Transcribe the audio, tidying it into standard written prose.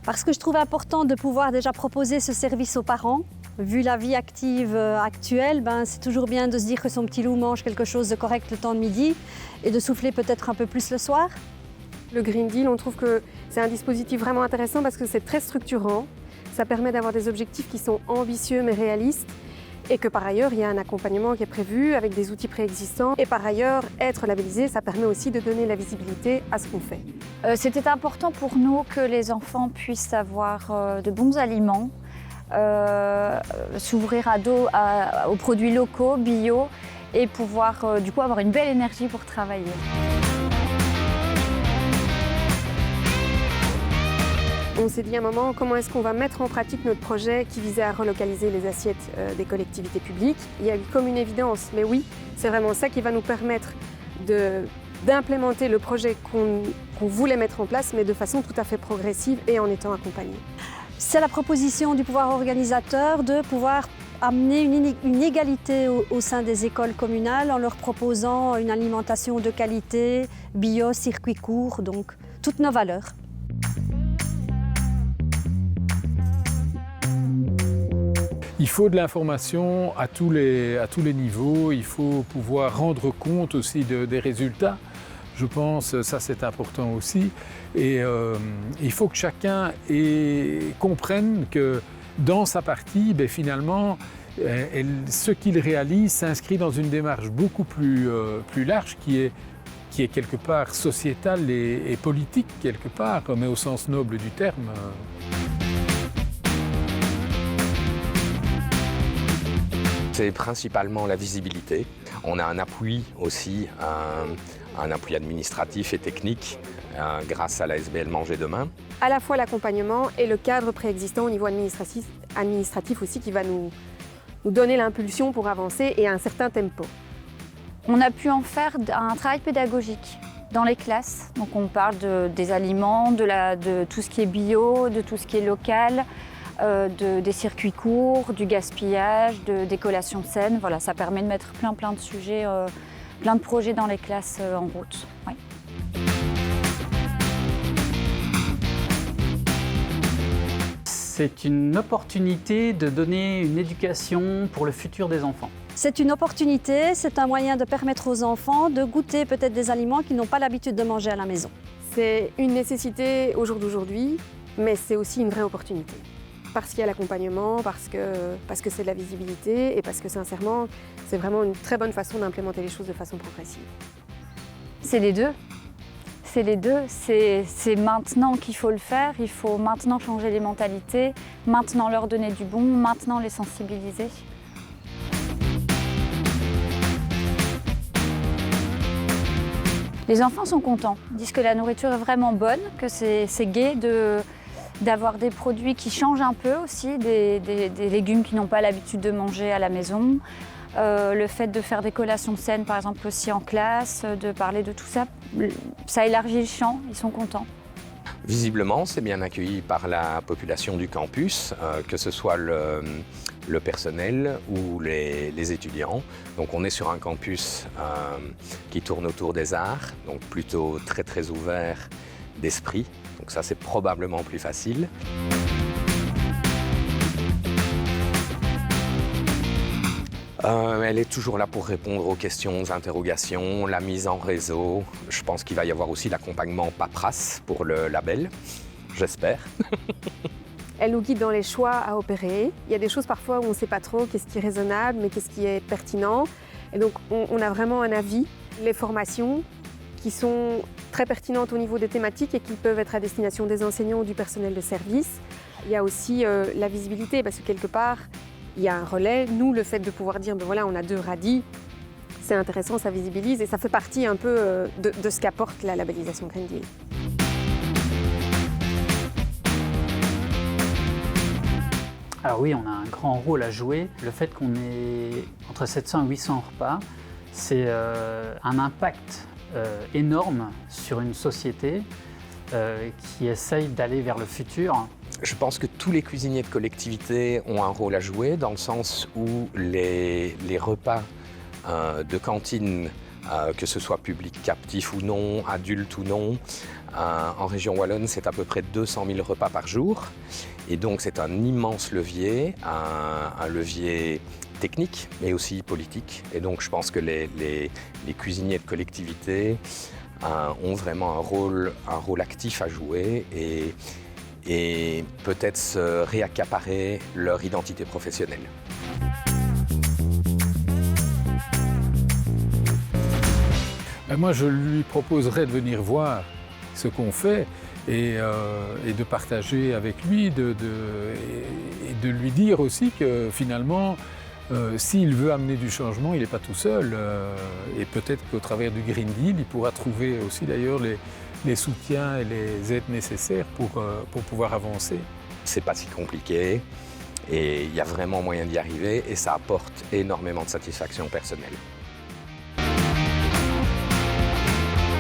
Parce que je trouve important de pouvoir déjà proposer ce service aux parents. Vu la vie active actuelle, c'est toujours bien de se dire que son petit loup mange quelque chose de correct le temps de midi et de souffler peut-être un peu plus le soir. Le Green Deal, on trouve que c'est un dispositif vraiment intéressant parce que c'est très structurant. Ça permet d'avoir des objectifs qui sont ambitieux mais réalistes et que par ailleurs, il y a un accompagnement qui est prévu avec des outils préexistants. Et par ailleurs, être labellisé, ça permet aussi de donner la visibilité à ce qu'on fait. C'était important pour nous que les enfants puissent avoir de bons aliments, s'ouvrir aux produits locaux, bio, et pouvoir du coup avoir une belle énergie pour travailler. On s'est dit à un moment, comment est-ce qu'on va mettre en pratique notre projet qui visait à relocaliser les assiettes des collectivités publiques. Il y a eu comme une évidence, mais oui, c'est vraiment ça qui va nous permettre d'implémenter le projet qu'on voulait mettre en place, mais de façon tout à fait progressive et en étant accompagné. C'est la proposition du pouvoir organisateur de pouvoir amener une égalité au sein des écoles communales en leur proposant une alimentation de qualité, bio, circuit court, donc toutes nos valeurs. Il faut de l'information à tous les niveaux, il faut pouvoir rendre compte aussi des résultats. Je pense ça c'est important aussi. Et il faut que chacun comprenne que dans sa partie, finalement, ce qu'il réalise s'inscrit dans une démarche beaucoup plus large qui est quelque part sociétale et politique, quelque part, mais au sens noble du terme. C'est principalement la visibilité. On a un appui aussi, un appui administratif et technique grâce à la SBL Manger Demain. À la fois l'accompagnement et le cadre préexistant au niveau administratif aussi qui va nous donner l'impulsion pour avancer et un certain tempo. On a pu en faire un travail pédagogique dans les classes. Donc on parle des aliments, de tout ce qui est bio, de tout ce qui est local, des circuits courts, du gaspillage, des collations saines. Voilà, ça permet de mettre plein de sujets, plein de projets dans les classes en route. Oui. C'est une opportunité de donner une éducation pour le futur des enfants. C'est une opportunité, c'est un moyen de permettre aux enfants de goûter peut-être des aliments qu'ils n'ont pas l'habitude de manger à la maison. C'est une nécessité au jour d'aujourd'hui, mais c'est aussi une vraie opportunité. Parce qu'il y a l'accompagnement, parce que c'est de la visibilité et parce que sincèrement, c'est vraiment une très bonne façon d'implémenter les choses de façon progressive. C'est les deux. C'est les deux. C'est maintenant qu'il faut le faire. Il faut maintenant changer les mentalités, maintenant leur donner du bon, maintenant les sensibiliser. Les enfants sont contents. Ils disent que la nourriture est vraiment bonne, que c'est gai d'avoir des produits qui changent un peu aussi, des légumes qu'ils n'ont pas l'habitude de manger à la maison. Le fait de faire des collations saines, par exemple, aussi en classe, de parler de tout ça, ça élargit le champ, ils sont contents. Visiblement, c'est bien accueilli par la population du campus, que ce soit le personnel ou les étudiants. Donc on est sur un campus qui tourne autour des arts, donc plutôt très ouvert d'esprit. Donc ça, c'est probablement plus facile. Elle est toujours là pour répondre aux questions, aux interrogations, la mise en réseau. Je pense qu'il va y avoir aussi l'accompagnement paperasse pour le label, j'espère. Elle nous guide dans les choix à opérer. Il y a des choses parfois où on ne sait pas trop qu'est-ce qui est raisonnable, mais qu'est-ce qui est pertinent. Et donc on a vraiment un avis. Les formations qui sont très pertinentes au niveau des thématiques et qui peuvent être à destination des enseignants ou du personnel de service. Il y a aussi la visibilité, parce que quelque part, il y a un relais. Nous, le fait de pouvoir dire, voilà, on a 2 radis, c'est intéressant, ça visibilise et ça fait partie un peu de ce qu'apporte la labellisation Green Deal. Alors oui, on a un grand rôle à jouer. Le fait qu'on ait entre 700 et 800 repas, c'est un impact énorme sur une société qui essaye d'aller vers le futur. Je pense que tous les cuisiniers de collectivité ont un rôle à jouer dans le sens où les repas de cantine, que ce soit public captif ou non, adulte ou non, En région wallonne, c'est à peu près 200 000 repas par jour. Et donc c'est un immense levier, un levier technique, mais aussi politique. Et donc je pense que les cuisiniers de collectivité ont vraiment un rôle actif à jouer et peut-être se réaccaparer leur identité professionnelle. Moi, je lui proposerais de venir voir ce qu'on fait et de partager avec lui, et de lui dire aussi que finalement, s'il veut amener du changement, il n'est pas tout seul. Et peut-être qu'au travers du Green Deal, il pourra trouver aussi d'ailleurs les soutiens et les aides nécessaires pour pouvoir avancer. C'est pas si compliqué et il y a vraiment moyen d'y arriver et ça apporte énormément de satisfaction personnelle.